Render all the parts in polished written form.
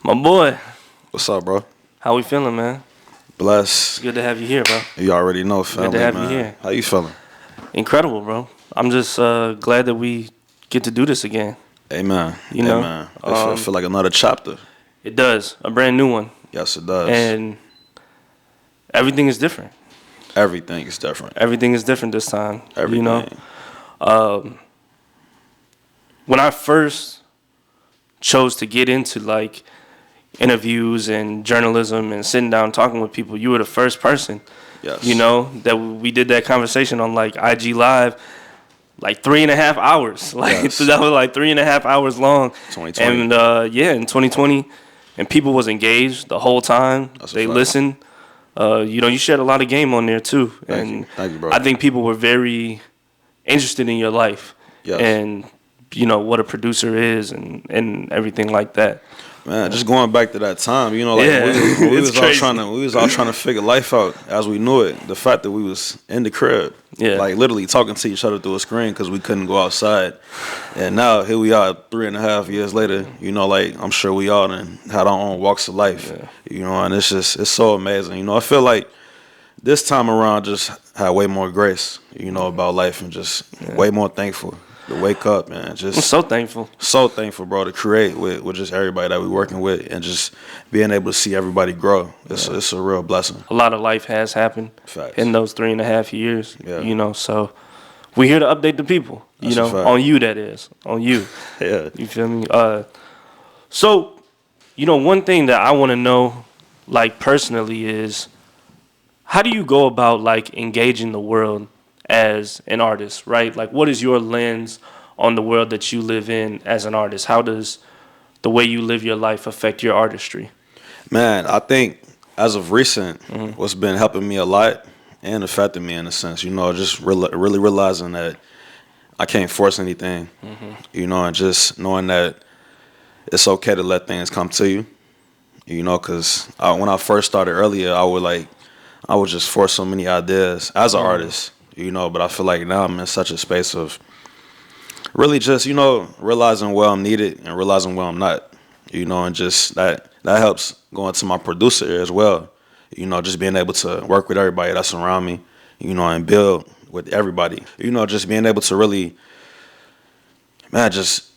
My boy, What's up, bro? how we feeling, man? It's Bless. good to have you here, bro. You already know, family, Good to have man. you here. How you feeling? Incredible, bro. I'm just glad that we get to do this again. Amen. You know, Amen. I feel like another chapter. It does, a brand new one, Yes, it does. and everything is different. Everything is different. Everything is different this time. Everything. You know, when I first chose to get into like interviews and journalism and sitting down talking with people, you were the first person. Yes. You know, that we did that conversation on like IG Live, like 3.5 hours. Like Yes. that was like 3.5 hours long. 2020. And in 2020, and people was engaged the whole time. That's a They fact. listened. You know, you shared a lot of game on there too. Thank you, bro. I think people were very interested in your life. Yes. And you know what a producer is and everything like that. Man, just going back to that time, you know, like Yeah, we it's was all crazy. trying to figure life out as we knew it. The fact that we was in the crib, Yeah. like literally talking to each other through a screen because we couldn't go outside, and now here we are 3.5 years later. You know, like I'm sure we all done had our own walks of life. Yeah. You know, and it's so amazing. You know, I feel like this time around just had way more grace. You know, about life and just way more thankful to wake up, man. I'm Just so thankful. so thankful, bro, to create with just everybody that we working with and just being able to see everybody grow. It's a real blessing. A lot of life has happened Facts. in those 3.5 years. Yeah. You know, so we're here to update the people. That's you a know, fact. on you, that is, on you. Yeah. You feel me? So, you know, one thing that I want to know, like personally, is how do you go about like engaging the world as an artist, right? Like, what is your lens on the world that you live in as an artist? How does the way you live your life affect your artistry? Man, I think as of recent, what's been helping me a lot and affecting me in a sense, you know, just really realizing that I can't force anything, you know, and just knowing that it's okay to let things come to you, you know, because when I first started earlier, I would just force so many ideas as an artist, you know, but I feel like now I'm in such a space of really just, you know, realizing where I'm needed and realizing where I'm not, you know, and just that helps going to my producer ear as well, you know, just being able to work with everybody that's around me, you know, and build with everybody, you know, just being able to really, man, just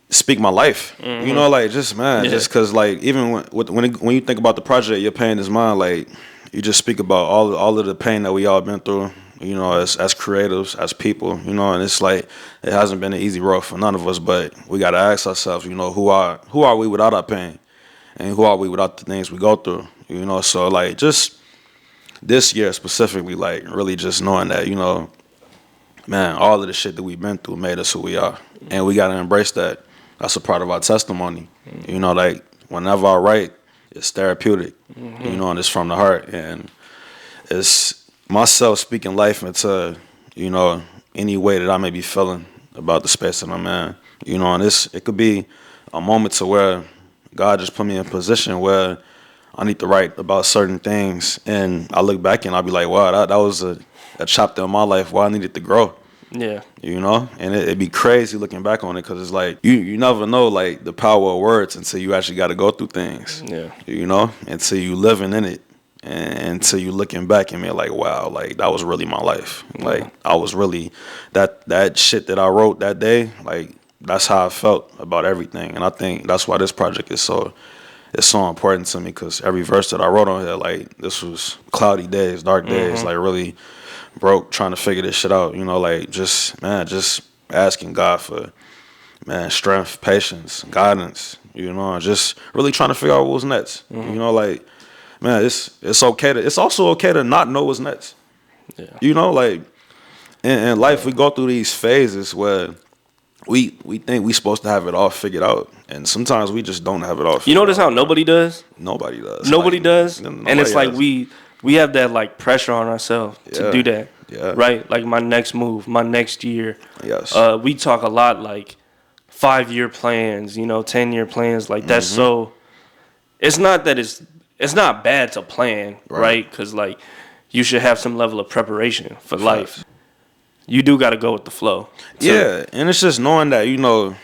speak my life, you know, like just, man, just because like even when you think about the project, Your Pain Is Mine, like you just speak about all of the pain that we all been through, you know, as creatives, as people, you know, and it's like it hasn't been an easy road for none of us, but we got to ask ourselves, you know, who are we without our pain, and who are we without the things we go through, you know? So like just this year specifically, like really just knowing that, you know, man, all of the shit that we've been through made us who we are, and we got to embrace that. That's a part of our testimony, you know, like whenever I write, it's therapeutic, you know, and it's from the heart, and it's myself speaking life into, you know, any way that I may be feeling about the space that I'm in, you know, and it could be a moment to where God just put me in a position where I need to write about certain things, and I look back and I'll be like, wow, that was a chapter in my life where I needed to grow. Yeah. You know, and it'd be crazy looking back on it because it's like you never know like the power of words until you actually got to go through things. Yeah. You know, until you living in it, and until you looking back and being like, wow, like that was really my life. Like I was really that shit that I wrote that day. Like that's how I felt about everything, and I think that's why this project is so important to me because every verse that I wrote on here, like this was cloudy days, dark days, like really broke trying to figure this shit out, you know, like just asking God for, man, strength, patience, guidance, you know, just really trying to figure out what was next. You know, like, man, it's also okay to not know what's next. Yeah. You know, like in life we go through these phases where we think we supposed to have it all figured out, and sometimes we just don't have it all figured out. You notice how nobody does? Nobody does. Nobody Like, does? nobody And it's like does. we have that like pressure on ourselves to Yeah. do that. Yeah. Right? Like my next move, my next year. Yes. We talk a lot like 5-year plans, you know, 10-year plans. Like that's so it's not that it's not bad to plan, right? Because like you should have some level of preparation for life. You do got to go with the flow. Yeah, and it's just knowing that, you know,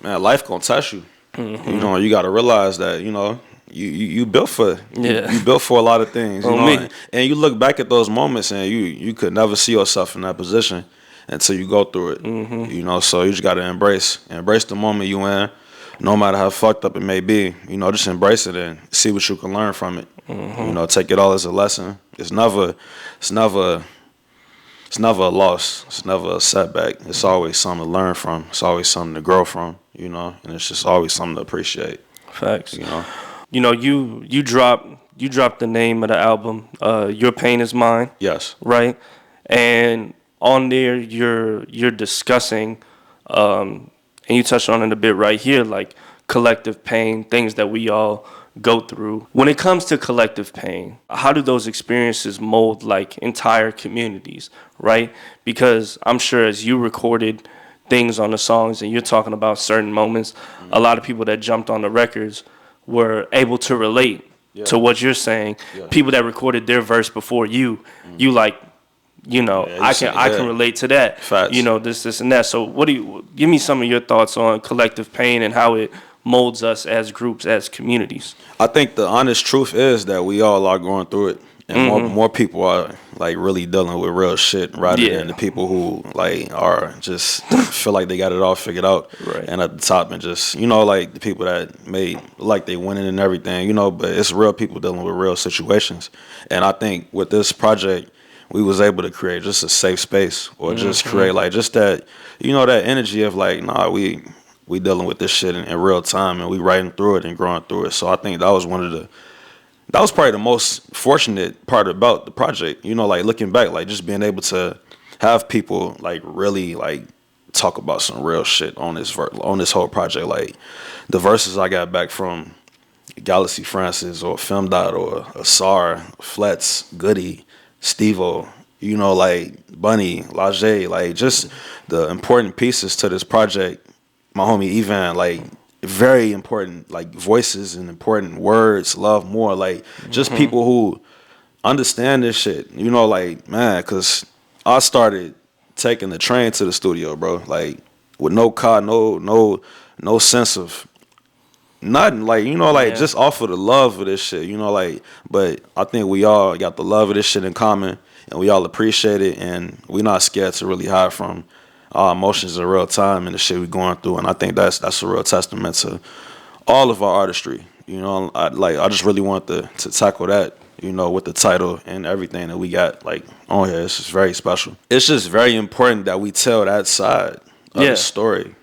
man, life gonna test you. You know, you got to realize that, you know, you built for Yeah. you built for a lot of things, you On know, me. and you look back at those moments and you could never see yourself in that position until you go through it, you know. So you just got to embrace the moment you in, no matter how fucked up it may be. You know, just embrace it and see what you can learn from it. You know, take it all as a lesson. It's never it's never a loss. It's never a setback. It's always something to learn from. It's always something to grow from, you know, and it's just always something to appreciate, Facts. you know. You know, you dropped the name of the album, Your Pain Is Mine, Yes. right? And on there you're discussing, and you touched on it a bit right here, like collective pain, things that we all go through. When it comes to collective pain, how do those experiences mold like entire communities, right? Because I'm sure as you recorded things on the songs and you're talking about certain moments, a lot of people that jumped on the records were able to relate to what you're saying. Yeah. People that recorded their verse before you, you like, you know, Yeah, you I say- can I can yeah. relate to that. Facts. You know, this and that. So what do you give me some of your thoughts on collective pain and how it molds us as groups, as communities? I think the honest truth is that we all are going through it, and more people are like really dealing with real shit rather Yeah. than the people who like are just feel like they got it all figured out, Right. and at the top and just, you know, like the people that made like they winning and everything, you know, but it's real people dealing with real situations, and I think with this project we was able to create just a safe space or just create like just that, you know, that energy of like, nah, we dealing with this shit in real time and we writing through it and growing through it. So I think that was that was probably the most fortunate part about the project. You know, like looking back, like just being able to have people like really like talk about some real shit on on this whole project. Like the verses I got back from Galaxy Francis or Film Dot or Asar, Flets, Goody, Stevo, you know, like Bunny, Lajay, like just the important pieces to this project. My homie Evan, like very important, like voices and important words, love more, like just people who understand this shit. You know, like man, cause I started taking the train to the studio, bro, like with no car, no sense of nothing, like, you know, like Yeah. just off of the love of this shit, you know, like, but I think we all got the love of this shit in common and we all appreciate it and we not scared to really hide from our emotions in real time and the shit we going through, and I think that's a real testament to all of our artistry, you know. I just really want to tackle that, you know, with the title and everything that we got like on here. It's just very special. It's just very important that we tell that side of Yeah. the story.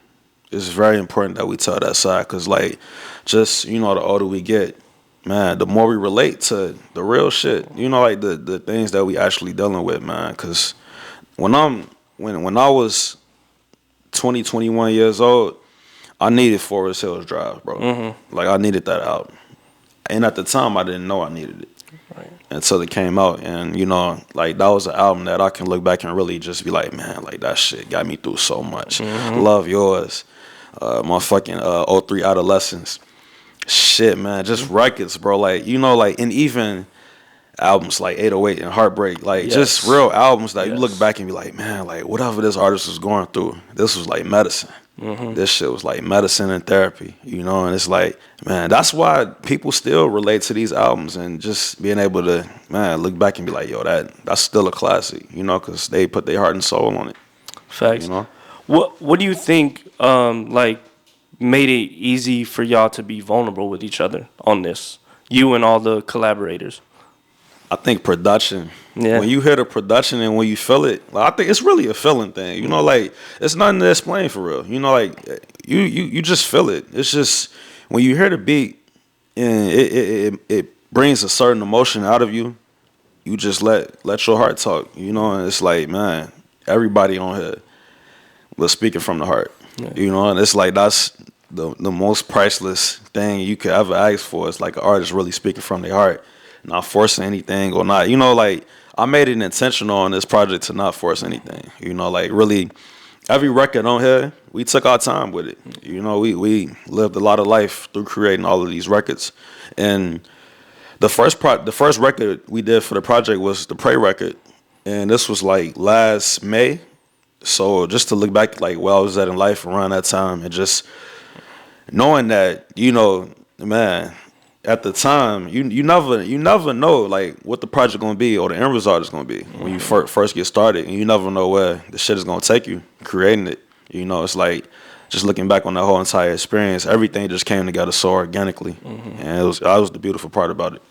It's very important that we tell that side because, like, just, you know, the older we get, man, the more we relate to the real shit, you know, like the things that we actually dealing with, man. Because when I was 20, 21 years old, I needed Forest Hills Drive, bro. Like, I needed that album. And at the time, I didn't know I needed it until it came out. And, you know, like, that was an album that I can look back and really just be like, man, like, that shit got me through so much. Love Yours. Motherfucking 03 Adolescence. Shit, man, just records, bro. Like, you know, like, and even albums like 808 and Heartbreak, like just real albums that you look back and be like, man, like whatever this artist was going through, this was like medicine. This shit was like medicine and therapy, you know. And it's like, man, that's why people still relate to these albums and just being able to, man, look back and be like, yo, that's still a classic, you know, because they put their heart and soul on it. Facts. You know? What do you think like made it easy for y'all to be vulnerable with each other on this? You and all the collaborators. I think production. Yeah. When you hear the production and when you feel it, like, I think it's really a feeling thing. You know, like it's nothing to explain for real. You know, like you just feel it. It's just when you hear the beat and it brings a certain emotion out of you. You just let your heart talk. You know, and it's like, man, everybody on here was speaking from the heart. Yeah. You know, and it's like that's the most priceless thing you could ever ask for. It's like an artist really speaking from their heart, not forcing anything or not. You know, like I made it intentional on this project to not force anything. You know, like really every record on here, we took our time with it. You know, we lived a lot of life through creating all of these records. And the first record we did for the project was the Pray record. And this was like last May. So just to look back like where I was at in life around that time and just knowing that, man, at the time, you never know like what the project gonna be or the end result is gonna be when you first get started, and you never know where the shit is gonna take you creating it. It's like just looking back on that whole entire experience, everything just came together so organically, and that was the beautiful part about it.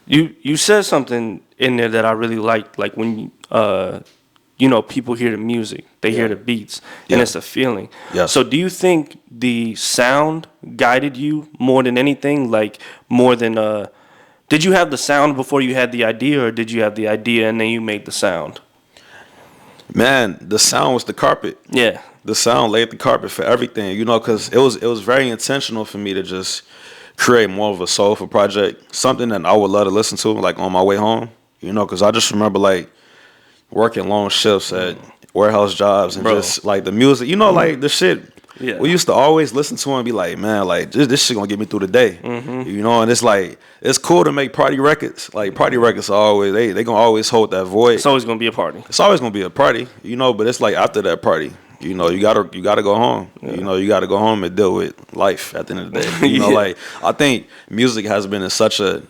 You said something in there that I really liked, like when people hear the music, they hear the beats, and Yeah. it's a feeling. Yes. So do you think the sound guided you more than anything? Like more than did you have the sound before you had the idea, or did you have the idea and then you made the sound? Man, the sound was the carpet. Yeah. The sound laid the carpet for everything, because it was very intentional for me to just create more of a soulful project, something that I would love to listen to like on my way home, because I just remember like working long shifts at warehouse jobs and Bro. just like the music, like the shit. Yeah. We used to always listen to and be like, man, like this shit gonna get me through the day, and it's like it's cool to make party records. Like party records are always they gonna always hold that void. It's always gonna be a party. It's always gonna be a party, but it's like after that party, you gotta go home. Yeah. You gotta go home and deal with life at the end of the day. Yeah. Like I think music has been in such a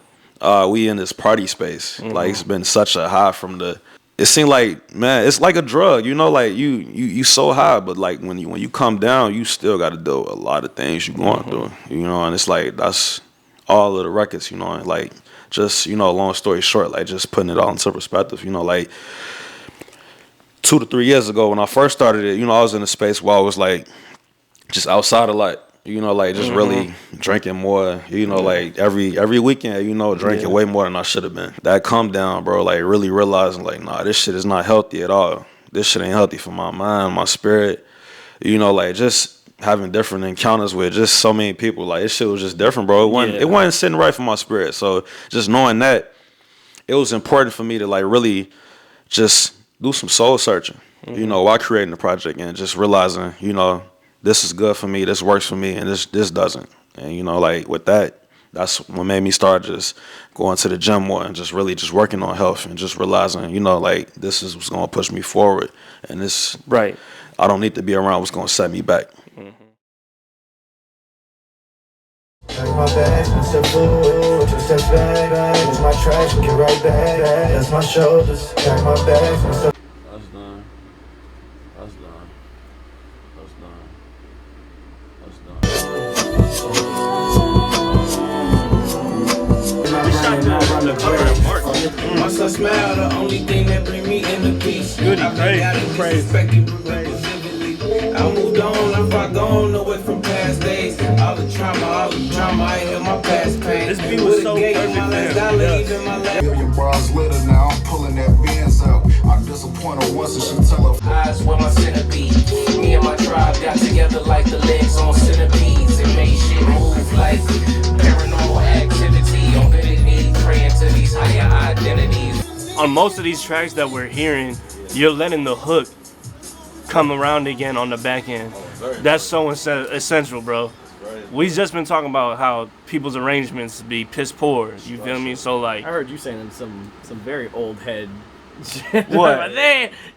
we in this party space. Like it's been such a high from the. It seemed like, man, it's like a drug. Like you so high, but like when you come down, you still got to do a lot of things you going through. And it's like that's all of the records. And like just long story short, like just putting it all into perspective. Like 2 to 3 years ago when I first started it, I was in a space where I was like just outside a lot. Like just really drinking more, like every weekend, drinking way more than I should have been. That come down, bro, like really realizing like, nah, this shit is not healthy at all. This shit ain't healthy for my mind, my spirit. Like just having different encounters with just so many people. Like this shit was just different, bro. It wasn't sitting right for my spirit. So just knowing that, it was important for me to like really just do some soul searching, while creating the project and just realizing, this is good for me, this works for me, and this doesn't. And like with that, that's what made me start just going to the gym more and just really just working on health and just realizing, like this is what's gonna push me forward, and this Right. I don't need to be around what's gonna set me back. Pack my bags, one step forward, 2 steps back. Here's my trash, get right back. That's my shoulders. Pack my bags, one step. That's done. That's done. That's done. Once I smile, the only thing that bring me in the peace. Goody, crazy. I moved on, I far gone, away from past days. All the trauma, I hear my past pain. This beat was so perfect, man. Million bars later, now I'm pulling that Benz out. I'm disappointed once and she tell her. Eyes where my centipede. Me and my tribe got together like the legs on centipedes. And made shit move like paranormal activity. On bended knee, praying to these higher identities. On most of these tracks that we're hearing, you're letting the hook come around again on the back end. That's so essential, bro. We've just been talking about how people's arrangements be piss poor. You feel me? So like, I heard you saying some very old head shit. What?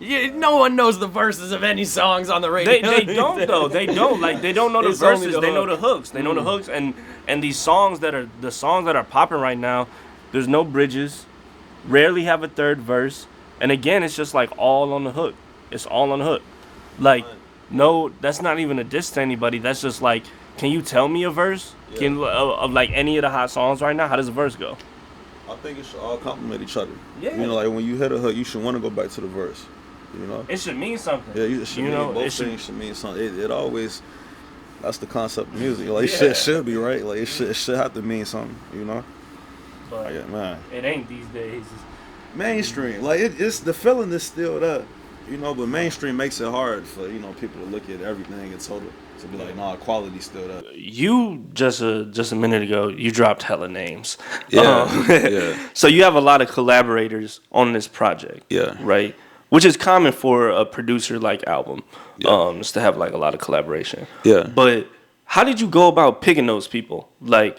No one knows the verses of any songs on the radio. they don't though. They don't like they don't know the It's only verses. the They know hook. the hooks. They know the hooks and these songs that are popping right now. There's no bridges. Rarely have a third verse. And again, it's just like all on the hook. It's all on the hook. Like, no, that's not even a diss to anybody. That's just like, can you tell me a verse? Of like any of the hot songs right now? How does the verse go? I think it should all complement each other. Yeah. Like when you hit a hook, you should want to go back to the verse. It should mean something. Yeah, it should mean both things should mean something. It always, that's the concept of music. Like shit should be right. Like it should have to mean something. But Like, man, it ain't these days. mainstream. Like it's the feeling is still there. But mainstream makes it hard for people to look at everything in total to be like, nah, quality's still there. You just a minute ago, you dropped hella names. Yeah, yeah. So you have a lot of collaborators on this project. Yeah. Right. Which is common for a producer like album, Yeah. is to have like a lot of collaboration. Yeah. But how did you go about picking those people? Like,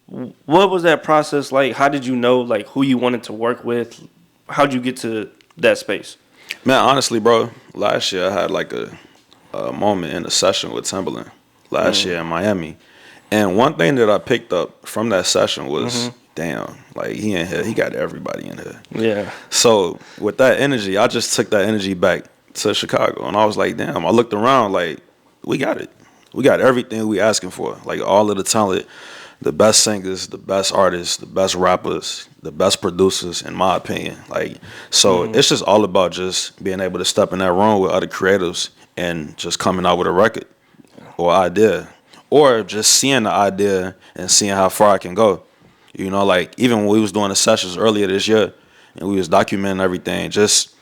what was that process like? How did you know like who you wanted to work with? How'd you get to that space? Man, honestly, bro, last year I had like a moment in a session with Timbaland. last year in Miami. And one thing that I picked up from that session was, damn, like he in here, he got everybody in here. Yeah. So with that energy, I just took that energy back to Chicago, and I was like, damn. I looked around, like we got it. We got everything we asking for. Like all of the talent, the best singers, the best artists, the best rappers, the best producers, in my opinion. Like, so it's just all about just being able to step in that room with other creatives and just coming out with a record or idea, or just seeing the idea and seeing how far I can go. You know, like even when we was doing the sessions earlier this year and we was documenting everything, just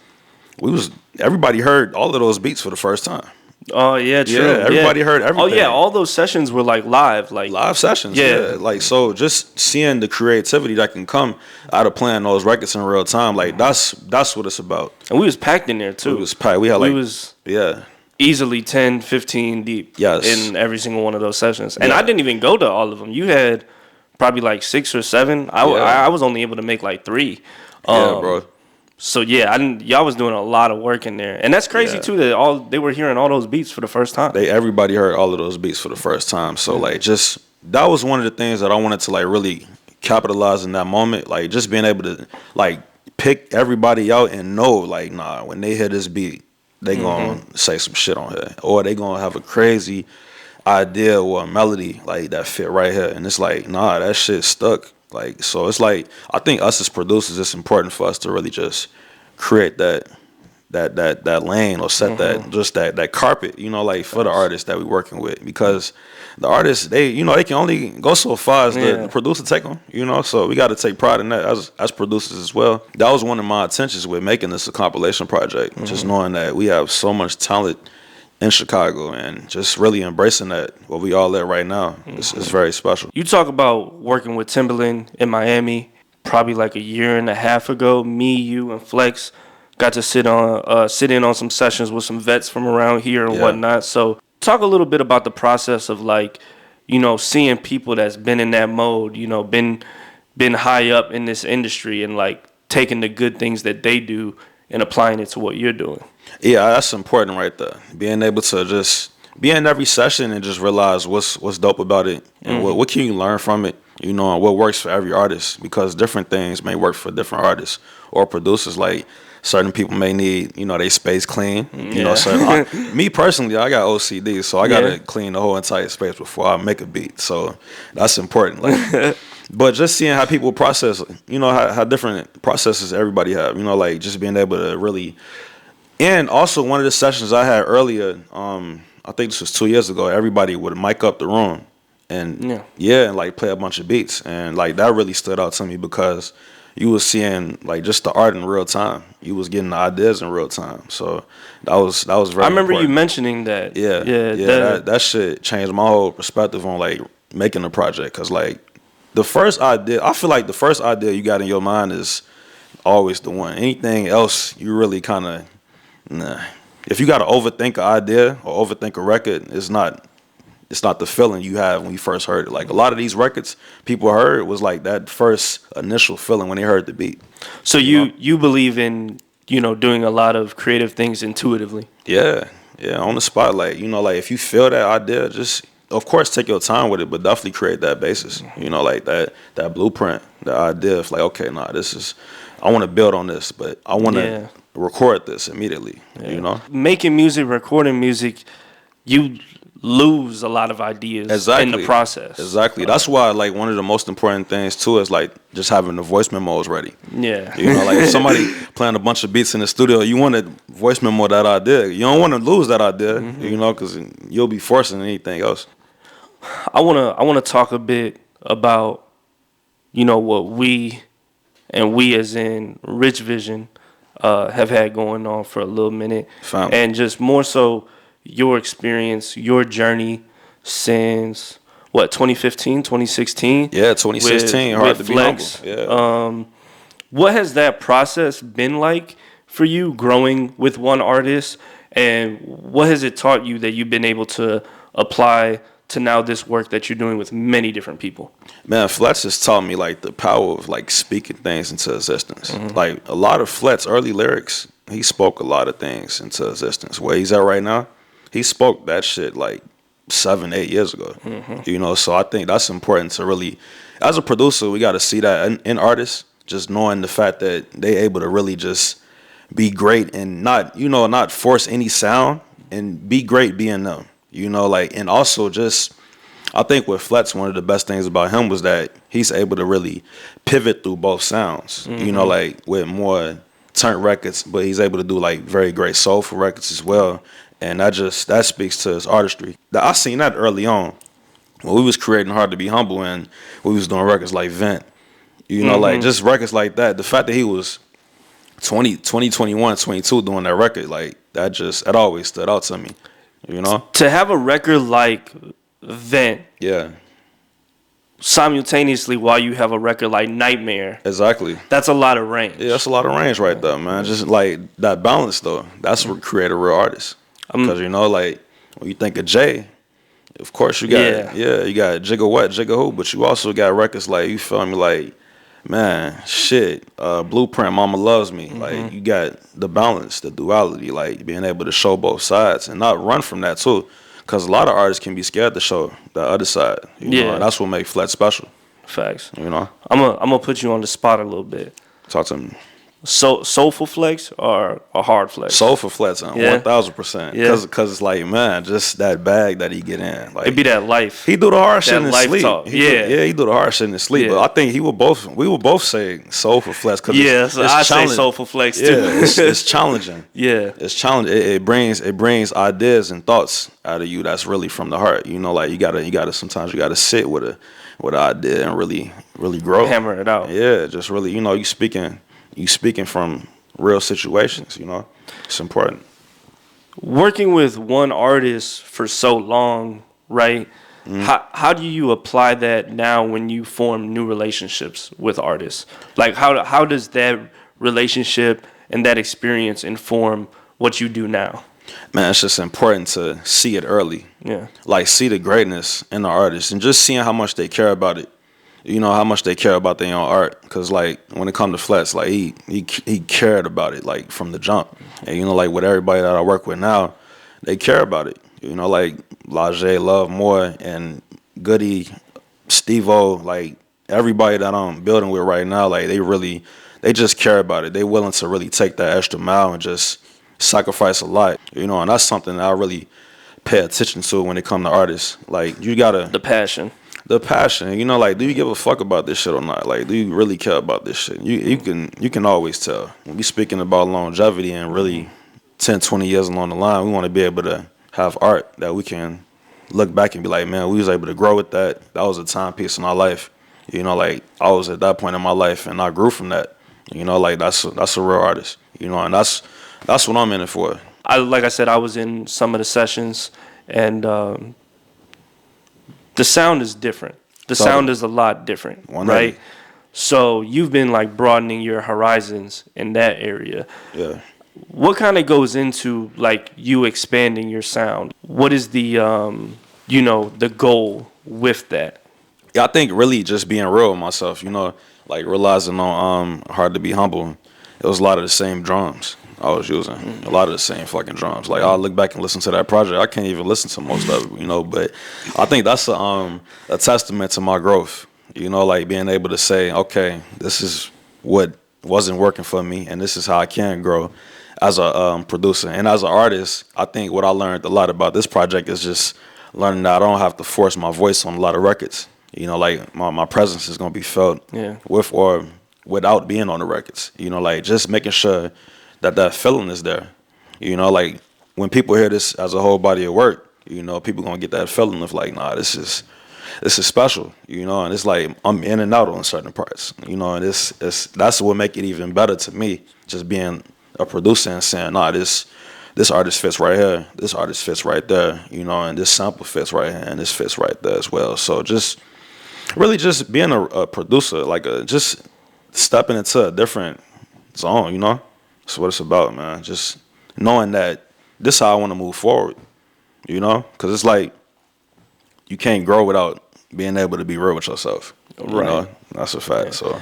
everybody heard all of those beats for the first time. Oh yeah, true. Yeah, everybody heard everything. Oh yeah, all those sessions were like live, Live sessions. Yeah. Yeah, like so just seeing the creativity that can come out of playing those records in real time, like that's what it's about. and we was packed in there too. It was packed. We had like was yeah. easily 10, 15 deep Yes. in every single one of those sessions. And Yeah. I didn't even go to all of them. You had probably like 6 or 7. Yeah. I was only able to make like 3. Yeah, bro. So yeah, y'all was doing a lot of work in there. And that's crazy Yeah. too that they were hearing all those beats for the first time. Everybody heard all of those beats for the first time. So like just that was one of the things that I wanted to like really capitalize in that moment. Like just being able to like pick everybody out and know like, nah, when they hear this beat, they gonna say some shit on here. Or they gonna have a crazy idea or a melody like that fit right here. And it's like, nah, that shit stuck. Like, so it's like, I think us as producers, it's important for us to really just create that lane or set that carpet, you know, like for the artists that we working with, because the artists, they can only go so far as the producer take them, you know, so we got to take pride in that as producers as well. That was one of my intentions with making this a compilation project, just knowing that we have so much talent in Chicago and just really embracing that, what we all at right now. It's very special. You talk about working with Timbaland in Miami probably like a year and a half ago. Me, you, and Flex got to sit in on some sessions with some vets from around here and whatnot. So talk a little bit about the process of like, you know, seeing people that's been in that mode, you know, been high up in this industry and like taking the good things that they do and applying it to what you're doing. Yeah, that's important right there. Being able to just be in every session and just realize what's dope about it and what can you learn from it, you know, and what works for every artist, because different things may work for different artists or producers. Like certain people may need, you know, they space clean. You know, so me personally, I got OCD, so I gotta clean the whole entire space before I make a beat. So that's important. Like, but just seeing how people process, you know, how different processes everybody have. You know, like just being able to really. And also one of the sessions I had earlier, I think this was 2 years ago, everybody would mic up the room and and like play a bunch of beats. And like that really stood out to me because you was seeing like just the art in real time. You was getting the ideas in real time. So that was very I remember important. you mentioning that. That shit changed my whole perspective on like making a project. Cause like the first idea, I feel like the first idea you got in your mind is always the one. Anything else, you really kind of, nah. If you got to overthink an idea or overthink a record, it's not the feeling you have when you first heard it. Like a lot of these records people heard was like that first initial feeling when they heard the beat. So you believe in, you know, doing a lot of creative things intuitively. Yeah, on the spot. Like, you know, like if you feel that idea, just of course take your time with it, but definitely create that basis. You know, like that blueprint, the idea of like, okay, nah, I want to build on this, but I want to record this immediately. You know, making music, recording music, you lose a lot of ideas in the process. Exactly. That's why like one of the most important things too is like just having the voice memos ready. Yeah. You know, like if somebody playing a bunch of beats in the studio, you want to voice memo that idea. You don't want to lose that idea, you know, because you'll be forcing anything else. I wanna talk a bit about, you know, what we as in Rich Vision have had going on for a little minute. And just more so your experience, your journey since what, 2015, 2016? Yeah, 2016. Hard to be humble. Yeah. What has that process been like for you growing with one artist, and what has it taught you that you've been able to apply to now this work that you're doing with many different people? Man, Fletch has taught me like the power of like speaking things into existence. Like a lot of Fletch's early lyrics, he spoke a lot of things into existence. Where he's at right now, he spoke that shit like 7, 8 years ago. You know, so I think that's important to really, as a producer, we got to see that in artists, just knowing the fact that they able to really just be great and not force any sound and be great being them. You know, like, and also just, I think with Flex, one of the best things about him was that he's able to really pivot through both sounds. You know, like with more turnt records, but he's able to do like very great soulful records as well. And that speaks to his artistry. I seen that early on when we was creating Hard to Be Humble and we was doing records like Vent. You know, like just records like that. The fact that he was 20, 21, 22 doing that record, like that always stood out to me. You know? To have a record like Vent Yeah. simultaneously while you have a record like Nightmare, Exactly. that's a lot of range. Yeah, that's a lot of range right there, man. Just like that balance though. That's what create a real artist. Because you know, like when you think of Jay, of course you got you got Jigga What, Jigga Who, but you also got records like, you feel me, like, man, shit, Blueprint, Mama Loves Me. Like, you got the balance, the duality, like being able to show both sides and not run from that too. Because a lot of artists can be scared to show the other side. You know, and that's what makes Flex special. Facts. You know? I'm gonna put you on the spot a little bit. Talk to me. So soulful Flex or a hard Flex? Soulful Flex, 1,000%. Yeah. Because it's like, man, just that bag that he get in. Like, It'd be that life. he do the hard shit in his life sleep. talk. He do the hard shit in his sleep. Yeah. But I think we will both say soulful Flex. Cause it's I say challenging. soulful Flex too. Yeah, it's challenging. Yeah. It's challenging. It brings ideas and thoughts out of you that's really from the heart. You know, like you gotta sometimes you gotta sit with an idea and really grow. Hammer it out. Yeah, just really, you know, you speaking from real situations, you know. It's important. Working with one artist for so long, right? How do you apply that now when you form new relationships with artists? Like how does that relationship and that experience inform what you do now? Man, it's just important to see it early. Yeah. Like, see the greatness in the artist and just seeing how much they care about it. You know, how much they care about their own art. Because, like, when it comes to Flex, like, he cared about it, like, from the jump. And, you know, like, with everybody that I work with now, they care about it. You know, like, Lajay, Love, Moore, and Goody, Steve-O, like, everybody that I'm building with right now, like, they just care about it. They willing to really take that extra mile and just sacrifice a lot. You know, and that's something that I really pay attention to when it comes to artists. Like, you gotta... The passion, you know, like, do you give a fuck about this shit or not? Like, do you really care about this shit? You can always tell. When we speaking about longevity and really 10, 20 years along the line, we want to be able to have art that we can look back and be like, man, we was able to grow with that. That was a timepiece in our life. You know, like, I was at that point in my life and I grew from that. You know, like, that's a real artist. You know, and that's what I'm in it for. Like I said, I was in some of the sessions and the sound is different. The sound is a lot different, right? So you've been like broadening your horizons in that area. Yeah. What kind of goes into like you expanding your sound? What is the the goal with that? Yeah, I think really just being real with myself, you know, like realizing on Hard to Be Humble, it was a lot of the same drums I was using, a lot of the same fucking drums. Like, I'll look back and listen to that project. I can't even listen to most of it, you know, but I think that's a testament to my growth, you know, like being able to say, okay, this is what wasn't working for me and this is how I can grow as a producer. And as an artist, I think what I learned a lot about this project is just learning that I don't have to force my voice on a lot of records. You know, like my presence is going to be felt with or without being on the records. You know, like just making sure that feeling is there. You know, like when people hear this as a whole body of work, you know, people going to get that feeling of like, nah, this is special, you know, and it's like I'm in and out on certain parts, you know, and that's what make it even better to me, just being a producer and saying, nah, this artist fits right here, this artist fits right there, you know, and this sample fits right here, and this fits right there as well. So just really just being a producer, like just stepping into a different zone, you know, that's what it's about, man. Just knowing that this is how I want to move forward, you know, because it's like you can't grow without being able to be real with yourself. Right. You know? That's a fact. Yeah. So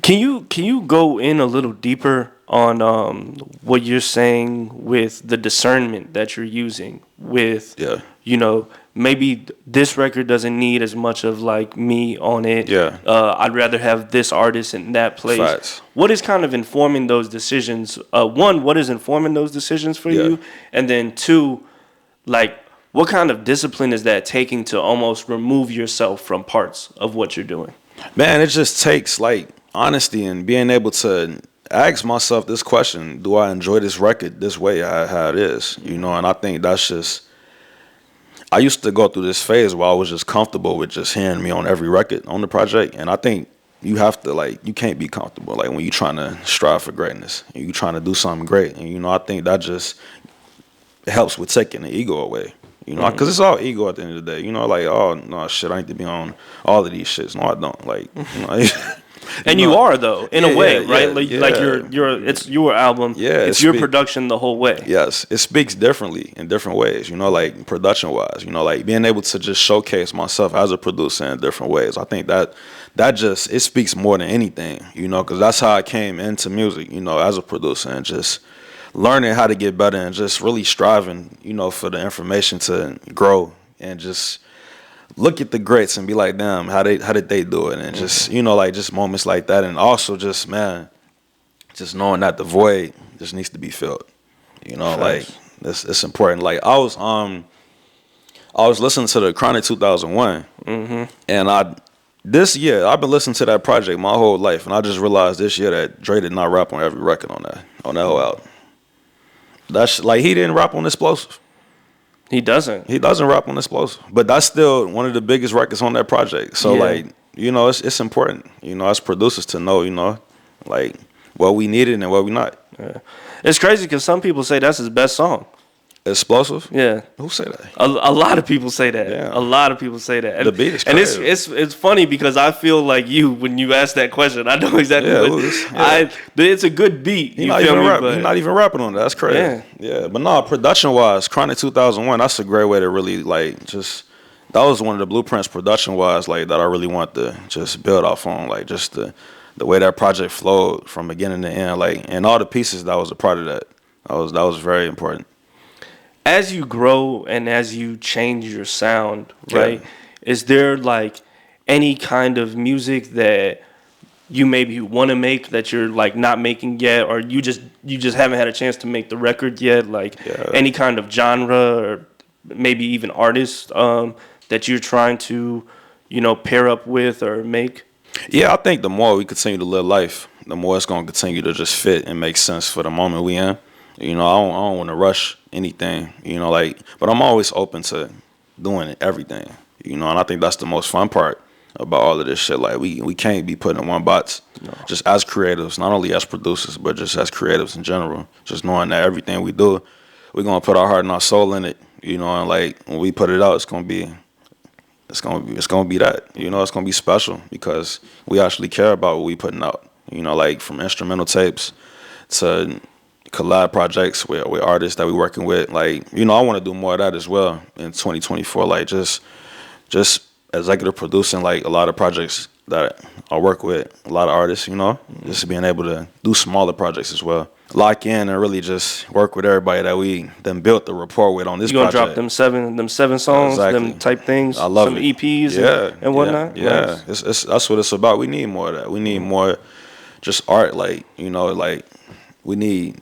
Can you go in a little deeper on what you're saying with the discernment that you're using with, Yeah. you know, maybe this record doesn't need as much of like me on it. Yeah. I'd rather have this artist in that place. Facts. What is kind of informing those decisions? One, what is informing those decisions for Yeah. you? And then two, like, what kind of discipline is that taking to almost remove yourself from parts of what you're doing? Man, it just takes like honesty and being able to ask myself this question: do I enjoy this record this way, how it is? You know, and I think that's just. I used to go through this phase where I was just comfortable with just hearing me on every record on the project, and I think you have to like you can't be comfortable like when you're trying to strive for greatness and you're trying to do something great, and you know I think that just helps with taking the ego away. You know, because it's all ego at the end of the day. You know, like, oh no, shit, I need to be on all of these shits. No, I don't. Like, you know, And you are though, in a way, right? Like yeah. it's your album. Yeah, it's your production the whole way. Yes, it speaks differently in different ways, you know, like production wise, you know, like being able to just showcase myself as a producer in different ways. I think that just, it speaks more than anything, you know, because that's how I came into music, you know, as a producer, and just learning how to get better and just really striving, you know, for the information to grow and just look at the greats and be like, damn, how did they do it? And just, you know, like just moments like that. And also just, man, just knowing that the void just needs to be filled. You know, like it's important. Like I was listening to the Chronic 2001, and this year I've been listening to that project my whole life, and I just realized this year that Dre did not rap on every record on that whole album. That's like he didn't rap on Explosive. He doesn't. He doesn't rap on Explosive, but that's still one of the biggest records on that project. So like, you know, it's important, you know, as producers to know, you know, like what we needed and what we not. Yeah. It's crazy because some people say that's his best song. Explosive? Yeah. Who say that? A lot of people say that. Yeah. A lot of people say that. And, The beat is and crazy. it's funny because I feel like you when you ask that question. I know exactly it's a good beat. He's You not, feel me? he not even rapping on that. That's crazy. Yeah. But no, production wise, Chronic 2001, that's a great way to really like just, that was one of the blueprints production wise, like that I really want to just build off on, like just the way that project flowed from beginning to end, like, and all the pieces that was a part of that. That was very important. As you grow and as you change your sound, right? Is there like any kind of music that you maybe want to make that you're like not making yet, or you just haven't had a chance to make the record yet? Like any kind of genre or maybe even artist that you're trying to, you know, pair up with or make? Yeah, I think the more we continue to live life, the more it's going to continue to just fit and make sense for the moment we in. You know, I don't want to rush anything, you know, like, but I'm always open to doing everything, you know, and I think that's the most fun part about all of this shit. Like, we can't be put in one box, just as creatives, not only as producers, but just as creatives in general, just knowing that everything we do, we're going to put our heart and our soul in it, you know, and like, when we put it out, it's going to be that, you know, it's going to be special because we actually care about what we putting out, you know, like from instrumental tapes to collab projects with artists that we working with. Like, you know, I want to do more of that as well in 2024. Like just executive producing like a lot of projects that I work with, a lot of artists, you know, just being able to do smaller projects as well. Lock in and really just work with everybody that we then built the rapport with on this project. You gonna drop them seven songs, them type things, I love some it. EPs and whatnot? Yeah. Nice. It's that's what it's about. We need more of that. We need more just art, like, you know, like we need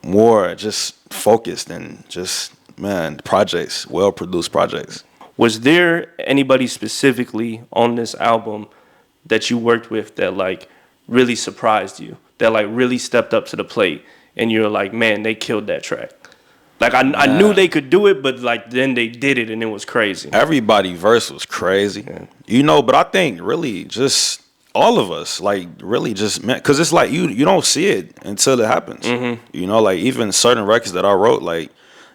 more just focused and just, man, projects, well-produced projects. Was there anybody specifically on this album that you worked with that like really surprised you, that like really stepped up to the plate and you're like, man, they killed that track? Like I knew they could do it, but like then they did it and it was crazy. Everybody verse was crazy, you know, but I think really just all of us, like, really just, man, because it's like you don't see it until it happens. You know, like, even certain records that I wrote, like,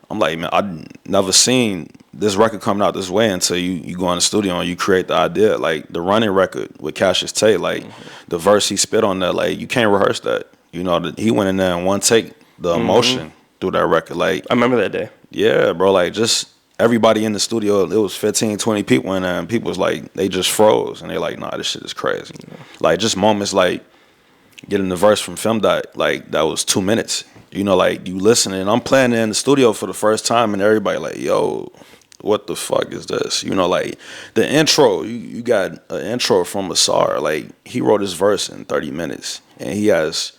I'm like, man, I never seen this record coming out this way until you go in the studio and you create the idea. Like, the Running record with Cassius Tate, like, the verse he spit on that, like, you can't rehearse that. You know, he went in there and one take the emotion through that record. Like, I remember that day. Yeah, bro, like, just everybody in the studio, it was 15, 20 people in there, and people was like, they just froze, and they're like, nah, this shit is crazy. Like, just moments like, getting the verse from Film Dot, like that was 2 minutes. You know, like you listening, I'm playing it in the studio for the first time, and everybody like, yo, what the fuck is this? You know, like the intro, you got an intro from Asar. Like he wrote his verse in 30 minutes, and he has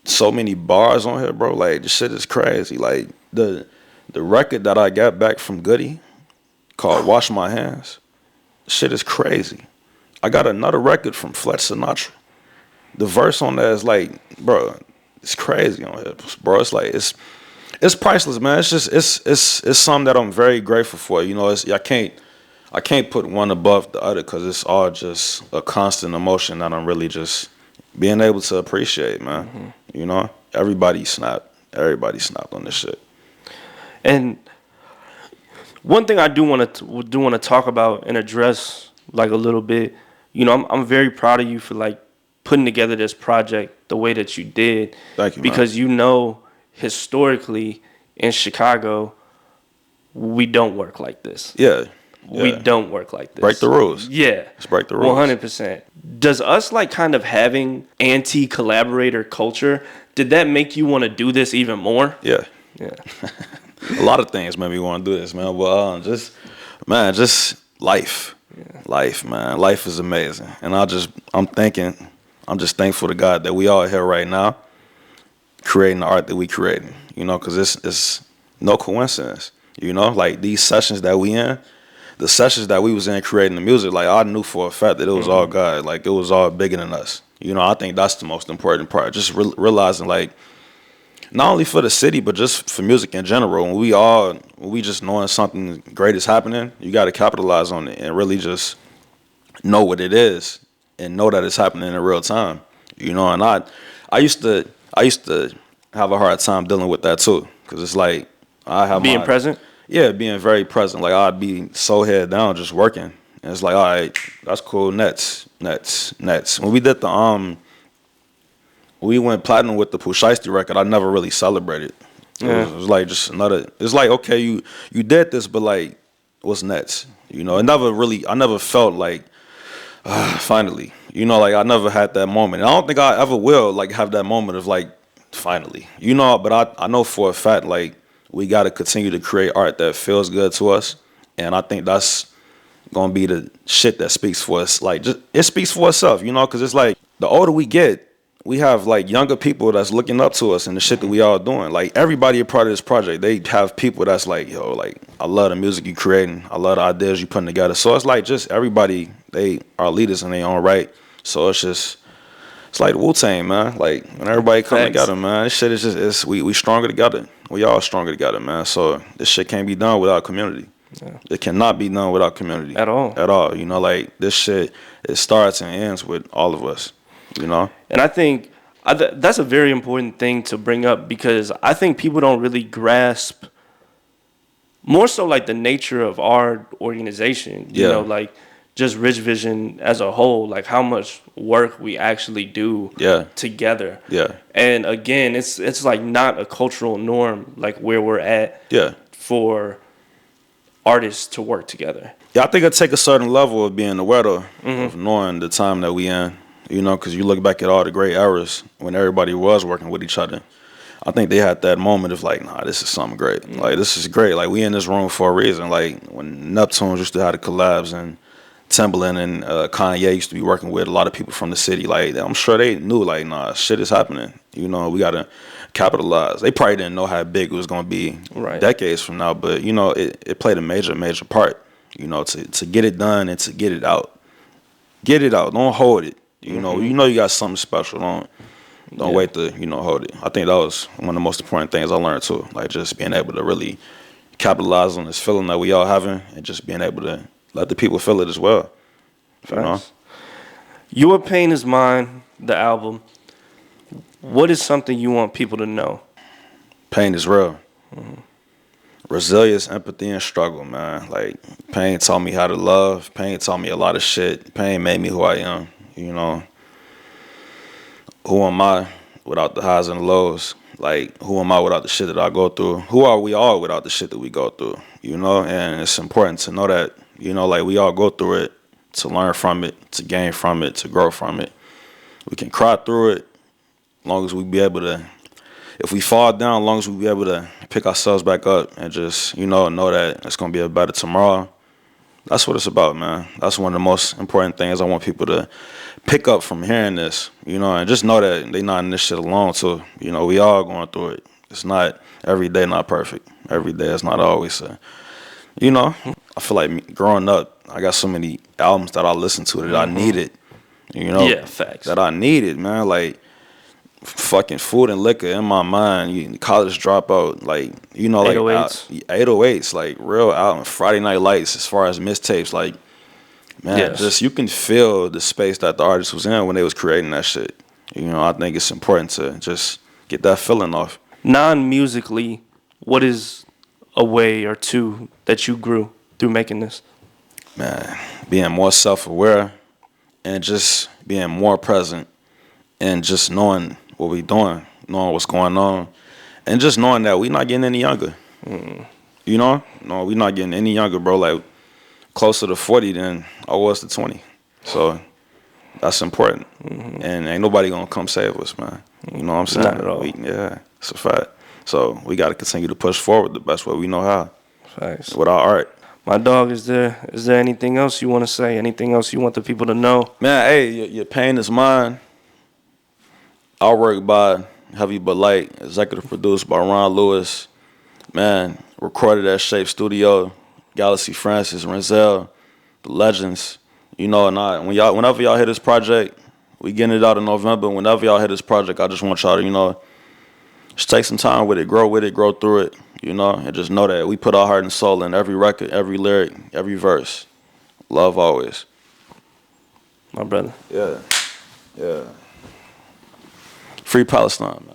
so many bars on here, bro. Like the shit is crazy. Like the record that I got back from Goody called "Wash My Hands," shit is crazy. I got another record from Fletch Sinatra. The verse on that is like, bro, it's crazy on here, bro. It's like it's priceless, man. It's just it's something that I'm very grateful for. You know, I can't put one above the other because it's all just a constant emotion that I'm really just being able to appreciate, man. Mm-hmm. You know, everybody snapped on this shit. And one thing I do want to talk about and address like a little bit. You know, I'm very proud of you for like putting together this project the way that you did. Thank you, man. Because you know, historically in Chicago, we don't work like this. Yeah. We don't work like this. Break the rules. Yeah. Let's break the rules. 100%. Does us like kind of having anti-collaborator culture, did that make you want to do this even more? Yeah. Yeah. A lot of things made me want to do this, man. But just life. Yeah. Life, man. Life is amazing. And I'm just thankful to God that we all here right now creating the art that we creating, you know, because it's no coincidence, you know, like these sessions that we in, the sessions that we was in creating the music, like I knew for a fact that it was all God, like it was all bigger than us. You know, I think that's the most important part, just realizing like, not only for the city, but just for music in general. When we just knowing something great is happening, you got to capitalize on it and really just know what it is and know that it's happening in real time. You know, and I used to have a hard time dealing with that too, because it's like I have being present. Yeah, being very present. Like I'd be so head down just working, and it's like, all right, that's cool. Nets. When we did we went platinum with the Pooh Shiesty record, I never really celebrated. Yeah. It was like just another. It's like, okay, you did this, but like, what's next? You know, I never felt like finally. You know, like I never had that moment. And I don't think I ever will like have that moment of like finally. You know, but I know for a fact like we got to continue to create art that feels good to us, and I think that's gonna be the shit that speaks for us. Like just it speaks for itself, you know, because it's like the older we get, we have like younger people that's looking up to us and the shit that we all doing. Like everybody a part of this project, they have people that's like, yo, like I love the music you creating, I love the ideas you putting together. So it's like just everybody, they are leaders in their own right. So it's like Wu-Tang, man. Like when everybody come together, man, this shit is just we stronger together. We all stronger together, man. So this shit can't be done without community. Yeah. It cannot be done without community at all. At all. You know, like this shit, it starts and ends with all of us. You know, and I think that's a very important thing to bring up, because I think people don't really grasp more so like the nature of our organization. You know, like just Rich Vision as a whole, like how much work we actually do together. Yeah. And again, it's like not a cultural norm like where we're at for artists to work together. Yeah, I think it take a certain level of being aware of knowing the time that we in. You know, because you look back at all the great eras when everybody was working with each other. I think they had that moment of like, nah, this is something great. Like, this is great. Like, we in this room for a reason. Like, when Neptunes used to have the collabs and Timbaland and Kanye used to be working with a lot of people from the city, like, I'm sure they knew, like, nah, shit is happening. You know, we got to capitalize. They probably didn't know how big it was going to be decades from now, but, you know, it played a major part, you know, to get it done and to get it out. Get it out. Don't hold it. You know, you got something special. Don't wait to, hold it. I think that was one of the most important things I learned too. Like just being able to really capitalize on this feeling that we all having, and just being able to let the people feel it as well. You know? Your Pain Is Mine, the album. What is something you want people to know? Pain is real. Resilience, empathy, and struggle, man. Like pain taught me how to love. Pain taught me a lot of shit. Pain made me who I am. You know, who am I without the highs and the lows? Like, who am I without the shit that I go through? Who are we all without the shit that we go through? You know, and it's important to know that, like we all go through it to learn from it, to gain from it, to grow from it. We can cry through it, As long as we be able to, if we fall down, as long as we be able to pick ourselves back up and just, know that it's gonna be a better tomorrow. That's what it's about, man. That's one of the most important things I want people to pick up from hearing this, and just know that they not in this shit alone too. We all going through it. It's not every day not perfect. Every day is not always I feel like growing up, I got so many albums that I listened to that I needed, Yeah, facts. that I needed, man. Like fucking Food and Liquor in my mind, college dropout, like 808s. 808s, like real album, Friday Night Lights, as far as mixtapes, like man, Yes. just you can feel the space that the artist was in when they was creating that shit. I think it's important to just get that feeling off. Non-musically, what is a way or two that you grew through making this? Man, being more self-aware and just being more present and just knowing what we doing, knowing what's going on, and just knowing that we not getting any younger. No, we not getting any younger, bro. Like closer to 40 than I was to 20. So that's important. And ain't nobody gonna come save us, man. You know what I'm saying? Not at all. Yeah, it's a fact. So we gotta continue to push forward the best way we know how Facts. with our art. My dog, is there anything else you want to say? Anything else you want the people to know? Man, hey, your pain is mine. Our work by Heavy But Light, executive produced by Ron Lewis. Man, recorded at Shape Studio, Galaxy Francis, Renzel, the legends. And whenever y'all hear this project, we getting it out in November. Whenever y'all hear this project, I just want y'all to, just take some time with it, grow through it, and just know that we put our heart and soul in every record, every lyric, every verse. Love always. My brother. Yeah. Free Palestine, man.